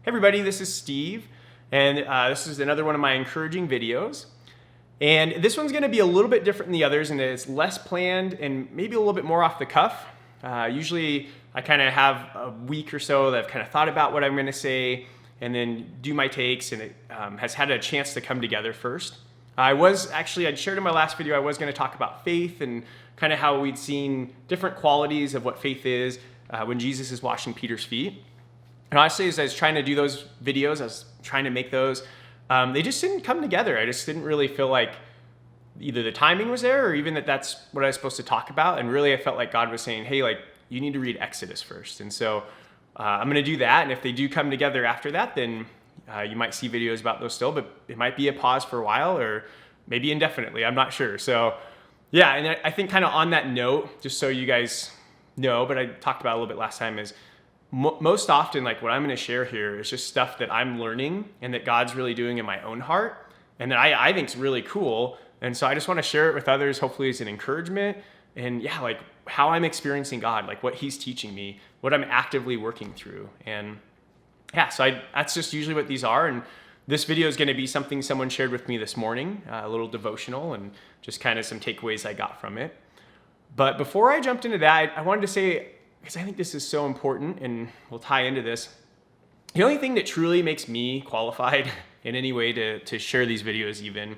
Hey everybody, this is Steve, and this is another one of my encouraging videos. And this one's going to be a little bit different than the others, and it's less planned and maybe a little bit more off the cuff. Usually I kind of have a week or so that I've kind of thought about what I'm going to say and then do my takes, and it has had a chance to come together first. I'd shared in my last video, I was going to talk about faith and kind of how we'd seen different qualities of what faith is when Jesus is washing Peter's feet. And honestly, as I was trying to do those videos, I was trying to make those, they just didn't come together. I just didn't really feel like either the timing was there or even that that's what I was supposed to talk about. And really, I felt like God was saying, hey, like, you need to read Exodus first. And so I'm going to do that. And if they do come together after that, then you might see videos about those still, but it might be a pause for a while or maybe indefinitely. I'm not sure. So yeah, and I think kind of on that note, just so you guys know, but I talked about it a little bit last time, is most often, like, what I'm going to share here is just stuff that I'm learning and that God's really doing in my own heart and that I think is really cool. And so I just want to share it with others, hopefully as an encouragement. And yeah, like how I'm experiencing God, like what he's teaching me, what I'm actively working through. And yeah, so that's just usually what these are. And this video is going to be something someone shared with me this morning, a little devotional and just kind of some takeaways I got from it. But before I jumped into that, I wanted to say, because I think this is so important and will tie into this, the only thing that truly makes me qualified in any way to share these videos even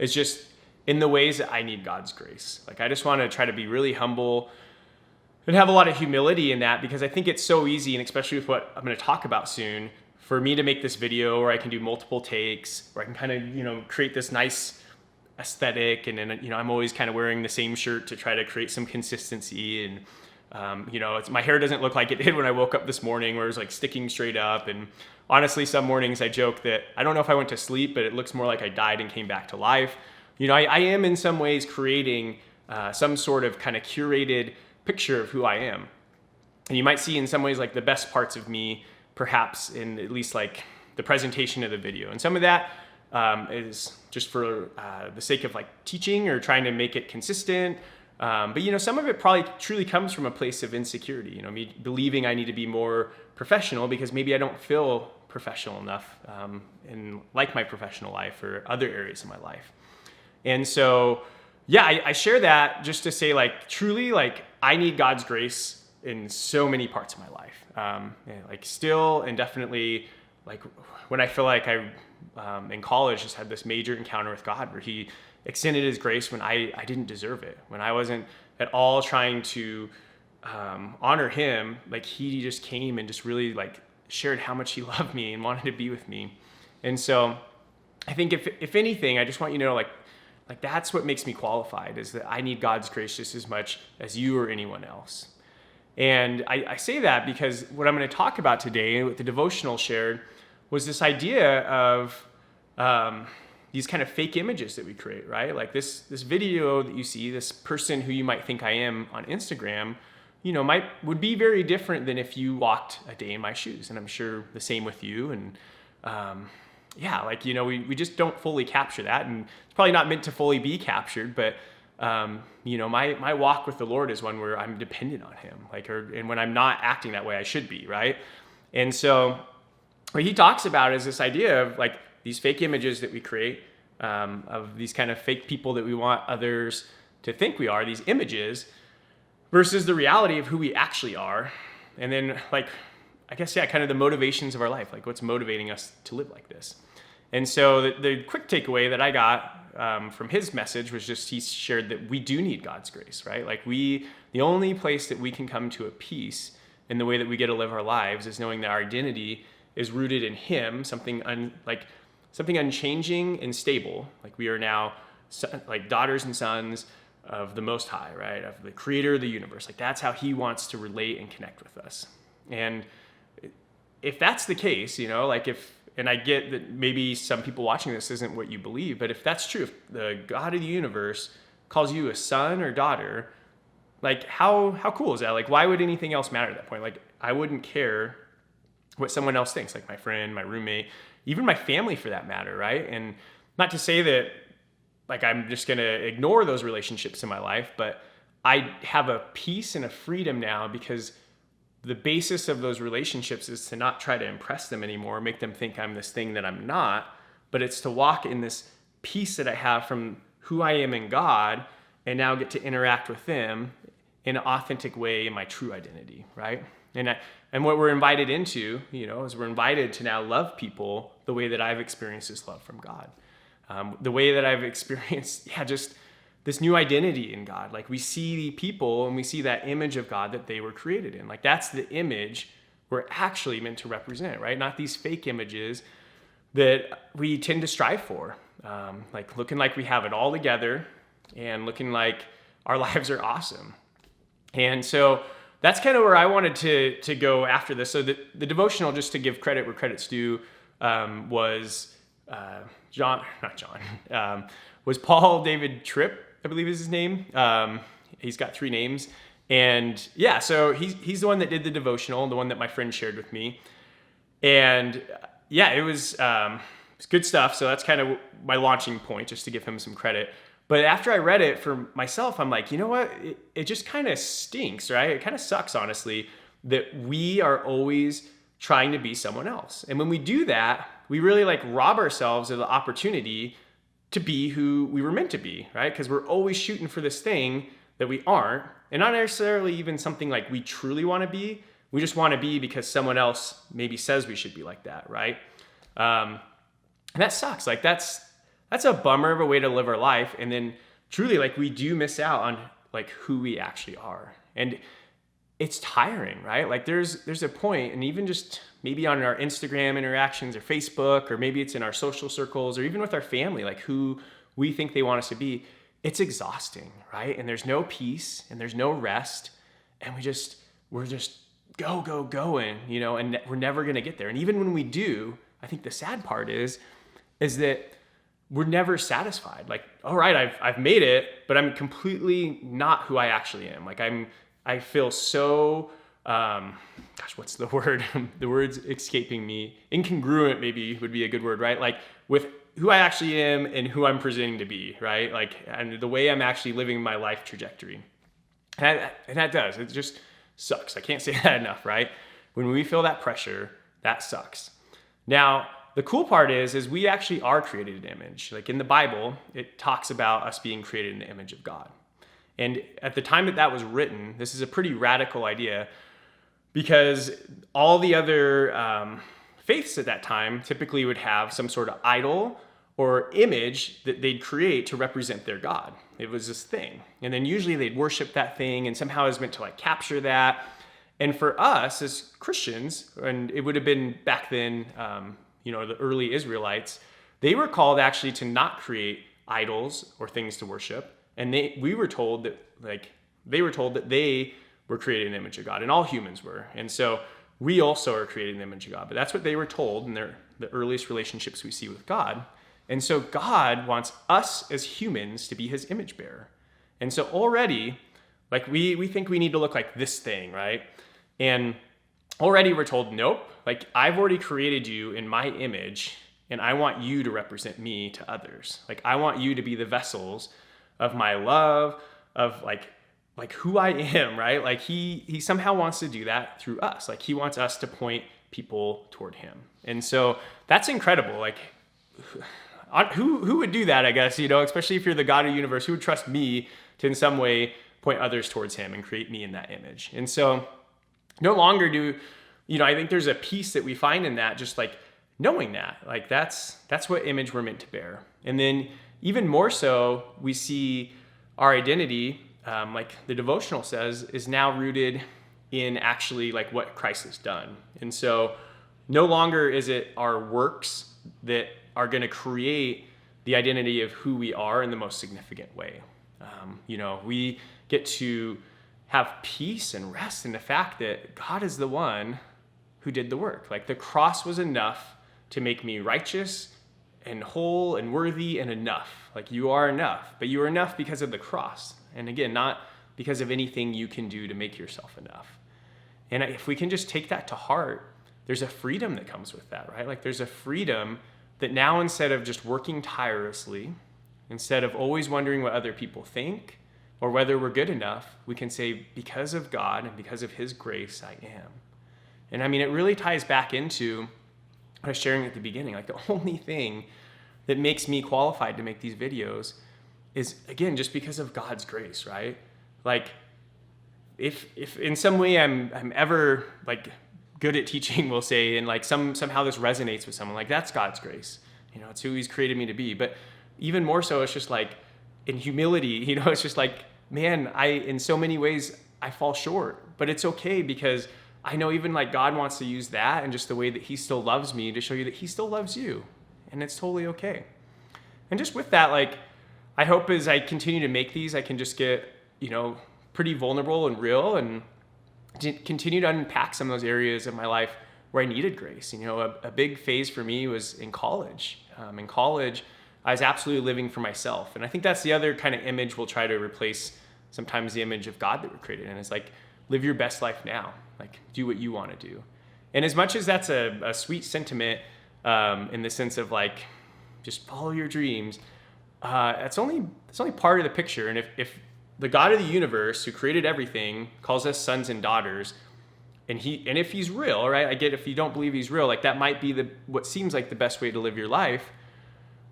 is just in the ways that I need God's grace. Like, I just want to try to be really humble and have a lot of humility in that, because I think it's so easy, and especially with what I'm going to talk about soon, for me to make this video where I can do multiple takes, where I can kind of, create this nice aesthetic. And then, I'm always kind of wearing the same shirt to try to create some consistency. And my hair doesn't look like it did when I woke up this morning, where it was like sticking straight up. And honestly, some mornings I joke that I don't know if I went to sleep, but it looks more like I died and came back to life. I am in some ways creating some sort of kind of curated picture of who I am. And you might see in some ways like the best parts of me, perhaps in at least like the presentation of the video. And some of that is just for the sake of like teaching or trying to make it consistent. But some of it probably truly comes from a place of insecurity, me believing I need to be more professional because maybe I don't feel professional enough in like my professional life or other areas of my life. And so, yeah, I share that just to say, like, truly, like, I need God's grace in so many parts of my life. Still and definitely, like, when I feel like I in college just had this major encounter with God where he extended his grace when I didn't deserve it, when I wasn't at all trying to honor him. Like, he just came and just really like shared how much he loved me and wanted to be with me. And so I think if anything, I just want you to know, like that's what makes me qualified, is that I need God's grace just as much as you or anyone else. And I say that because what I'm going to talk about today, what the devotional shared, was this idea of these kind of fake images that we create, right? Like this video that you see, this person who you might think I am on Instagram, would be very different than if you walked a day in my shoes. And I'm sure the same with you. And we just don't fully capture that. And it's probably not meant to fully be captured, but my walk with the Lord is one where I'm dependent on him, and when I'm not acting that way, I should be, right? And so what he talks about is this idea of like these fake images that we create, of these kind of fake people that we want others to think we are, these images, versus the reality of who we actually are. And then kind of the motivations of our life, like what's motivating us to live like this. And so the quick takeaway that I got from his message was just, he shared that we do need God's grace, right? Like the only place that we can come to a peace in the way that we get to live our lives is knowing that our identity is rooted in him, something unchanging and stable. Like we are now like daughters and sons of the Most High, right? Of the creator of the universe. Like that's how he wants to relate and connect with us. And if that's the case, and I get that maybe some people watching this isn't what you believe, but if that's true, if the God of the universe calls you a son or daughter, like how cool is that? Like, why would anything else matter at that point? Like, I wouldn't care what someone else thinks, like my friend, my roommate, even my family for that matter, right? And not to say that like I'm just gonna ignore those relationships in my life, but I have a peace and a freedom now because the basis of those relationships is to not try to impress them anymore, make them think I'm this thing that I'm not, but it's to walk in this peace that I have from who I am in God, and now get to interact with them in an authentic way in my true identity, right? And what we're invited into, is we're invited to now love people the way that I've experienced this love from God. The way that I've experienced, just this new identity in God. Like we see people and we see that image of God that they were created in. Like that's the image we're actually meant to represent, right? Not these fake images that we tend to strive for. Like looking like we have it all together and looking like our lives are awesome. And so that's kind of where I wanted to go after this. So the devotional, just to give credit where credit's due, was was Paul David Tripp, I believe is his name. He's got 3 names. And so he's the one that did the devotional, the one that my friend shared with me. And it was good stuff. So that's kind of my launching point, just to give him some credit. But after I read it for myself, I'm like, you know what? It just kind of stinks, right? It kind of sucks, honestly, that we are always trying to be someone else. And when we do that, we really rob ourselves of the opportunity to be who we were meant to be, right? Because we're always shooting for this thing that we aren't, and not necessarily even something like we truly want to be. We just want to be because someone else maybe says we should be like that, right? And that sucks. That's a bummer of a way to live our life. And then truly, we do miss out on who we actually are. And it's tiring, right? There's a point, and even just maybe on our Instagram interactions or Facebook, or maybe it's in our social circles, or even with our family, who we think they want us to be, it's exhausting, right? And there's no peace and there's no rest. And we're just going, and we're never going to get there. And even when we do, I think the sad part is that we're never satisfied. All right, I've made it, but I'm completely not who I actually am. I feel so, what's the word? The word's escaping me. Incongruent maybe would be a good word, right? With who I actually am and who I'm presenting to be, right? And the way I'm actually living my life trajectory. And that does, it just sucks. I can't say that enough, right? When we feel that pressure, that sucks. Now, the cool part is we actually are created in image. In the Bible, it talks about us being created in the image of God. And at the time that was written, this is a pretty radical idea, because all the other faiths at that time typically would have some sort of idol or image that they'd create to represent their God. It was this thing. And then usually they'd worship that thing, and somehow it was meant to capture that. And for us as Christians, and it would have been back then, the early Israelites, they were called actually to not create idols or things to worship. And we were told that they were told that they were created in the image of God, and all humans were. And so we also are created in the image of God. But that's what they were told in the earliest relationships we see with God. And so God wants us as humans to be his image bearer. And so already, we think we need to look like this thing, right? And already we're told, nope, I've already created you in my image, and I want you to represent me to others. I want you to be the vessels of my love, of who I am, right? He somehow wants to do that through us. He wants us to point people toward him. And so that's incredible. Who would do that, I guess, especially if you're the God of the universe, who would trust me to in some way point others towards him and create me in that image? And so no longer do, I think there's a peace that we find in that, just knowing that, that's what image we're meant to bear. And then even more so, we see our identity, the devotional says, is now rooted in actually what Christ has done. And so no longer is it our works that are going to create the identity of who we are in the most significant way. We get to have peace and rest in the fact that God is the one who did the work. The cross was enough to make me righteous and whole and worthy and enough. You are enough, but you are enough because of the cross. And again, not because of anything you can do to make yourself enough. And if we can just take that to heart, there's a freedom that comes with that, right? There's a freedom that now, instead of just working tirelessly, instead of always wondering what other people think, or whether we're good enough, we can say, because of God and because of his grace, I am. And I mean, it really ties back into what I was sharing at the beginning. Like, the only thing that makes me qualified to make these videos is, again, just because of God's grace, right? Like, if in some way I'm ever like good at teaching, we'll say, and like somehow this resonates with someone, like, that's God's grace. You know, it's who he's created me to be. But even more so, it's just like, in humility, you know, it's just like, man, in so many ways, I fall short. But it's okay, because I know even like God wants to use that and just the way that he still loves me to show you that he still loves you. And it's totally okay. And just with that, like, I hope as I continue to make these, I can just get, you know, pretty vulnerable and real, and continue to unpack some of those areas of my life where I needed grace. You know, a big phase for me was in college. In college, I was absolutely living for myself. And I think that's the other kind of image we'll try to replace sometimes the image of God that we're created in. It's like, live your best life now. Like, do what you want to do. And as much as that's a sweet sentiment, in the sense of like, just follow your dreams, it's only part of the picture. And if the God of the universe, who created everything, calls us sons and daughters, and if he's real, right? I get, if you don't believe he's real, like, that might be what seems like the best way to live your life.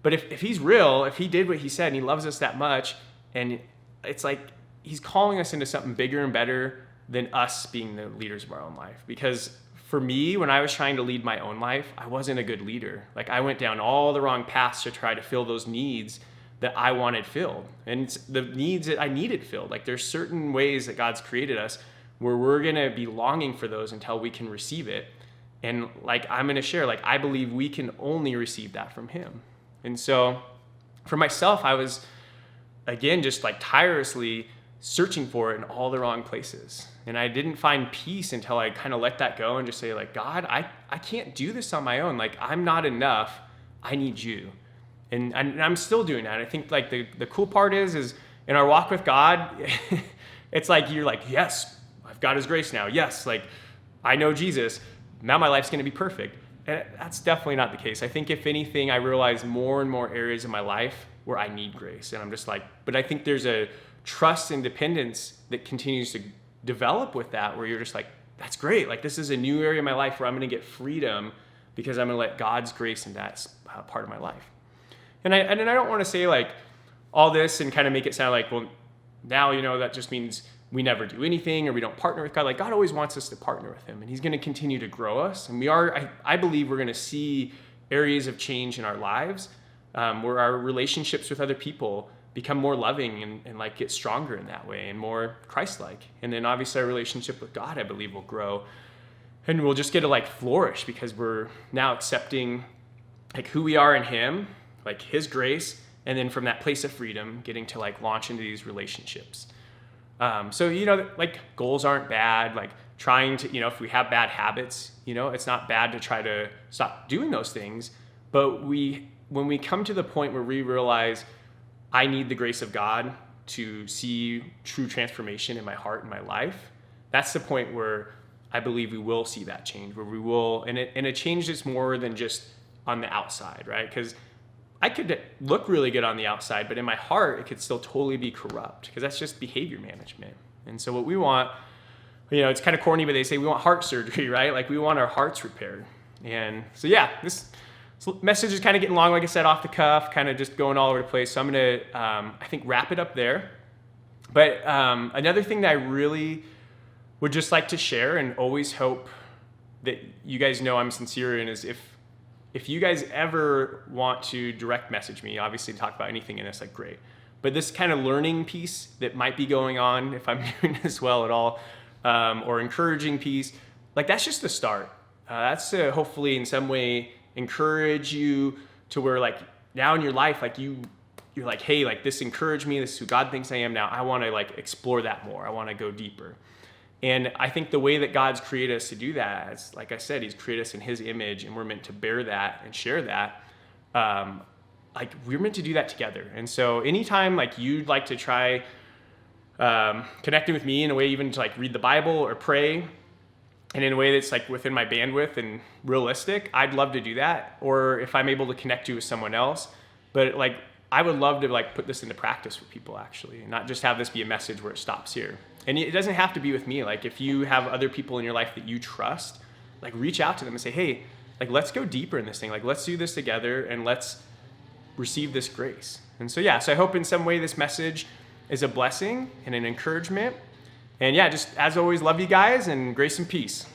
But if he's real, if he did what he said and he loves us that much, and it's like he's calling us into something bigger and better than us being the leaders of our own life. Because for me, when I was trying to lead my own life, I wasn't a good leader. Like, I went down all the wrong paths to try to fill those needs that I wanted filled, and it's the needs that I needed filled. Like, there's certain ways that God's created us where we're gonna be longing for those until we can receive it. And like, I'm gonna share, like, I believe we can only receive that from him. And so for myself, I was, again, just like tirelessly searching for it in all the wrong places. And I didn't find peace until I kind of let that go and just say, like, God, I can't do this on my own. Like, I'm not enough. I need you. And I'm still doing that. I think like the cool part is in our walk with God, it's like, you're like, yes, I've got his grace now. Yes, like, I know Jesus. Now my life's going to be perfect. And that's definitely not the case. I think if anything, I realize more and more areas of my life where I need grace. And I'm just like, but I think there's a trust and dependence that continues to develop with that, where you're just like, that's great. Like, this is a new area of my life where I'm going to get freedom because I'm going to let God's grace in that part of my life. And I don't want to say like all this and kind of make it sound like, well, now, you know, that just means we never do anything or we don't partner with God. Like, God always wants us to partner with him, and he's going to continue to grow us. And I believe we're going to see areas of change in our lives, where our relationships with other people become more loving and like get stronger in that way and more Christ-like. And then obviously our relationship with God, I believe, will grow, and we'll just get to like flourish because we're now accepting like who we are in him, like his grace, and then from that place of freedom, getting to like launch into these relationships. So, you know, like, goals aren't bad. Like, trying to, you know, if we have bad habits, you know, it's not bad to try to stop doing those things. But when we come to the point where we realize I need the grace of God to see true transformation in my heart and my life, that's the point where I believe we will see that change, where we will, and a change that's more than just on the outside, right? Because I could look really good on the outside, but in my heart, it could still totally be corrupt, because that's just behavior management. And so what we want, you know, it's kind of corny, but they say we want heart surgery, right? Like, we want our hearts repaired. And so, yeah, this message is kind of getting long, like I said, off the cuff, kind of just going all over the place. So I'm going to, I think, wrap it up there. But another thing that I really would just like to share and always hope that you guys know I'm sincere in is if you guys ever want to direct message me, obviously talk about anything in this, like, great. But this kind of learning piece that might be going on, if I'm doing this well at all, or encouraging piece, like, that's just the start. That's to hopefully in some way encourage you to where, like, now in your life, like, you're like, hey, like, this encouraged me. This is who God thinks I am now. I want to like explore that more. I want to go deeper. And I think the way that God's created us to do that is, like I said, he's created us in his image, and we're meant to bear that and share that. Like, we're meant to do that together. And so anytime like you'd like to try connecting with me in a way, even to like read the Bible or pray, and in a way that's like within my bandwidth and realistic, I'd love to do that. Or if I'm able to connect you with someone else. But like, I would love to like put this into practice with people actually, and not just have this be a message where it stops here. And it doesn't have to be with me. Like if you have other people in your life that you trust, like reach out to them and say, hey, like let's go deeper in this thing. Like let's do this together and let's receive this grace. And so yeah, so I hope in some way this message is a blessing and an encouragement. And yeah, just as always, love you guys and grace and peace.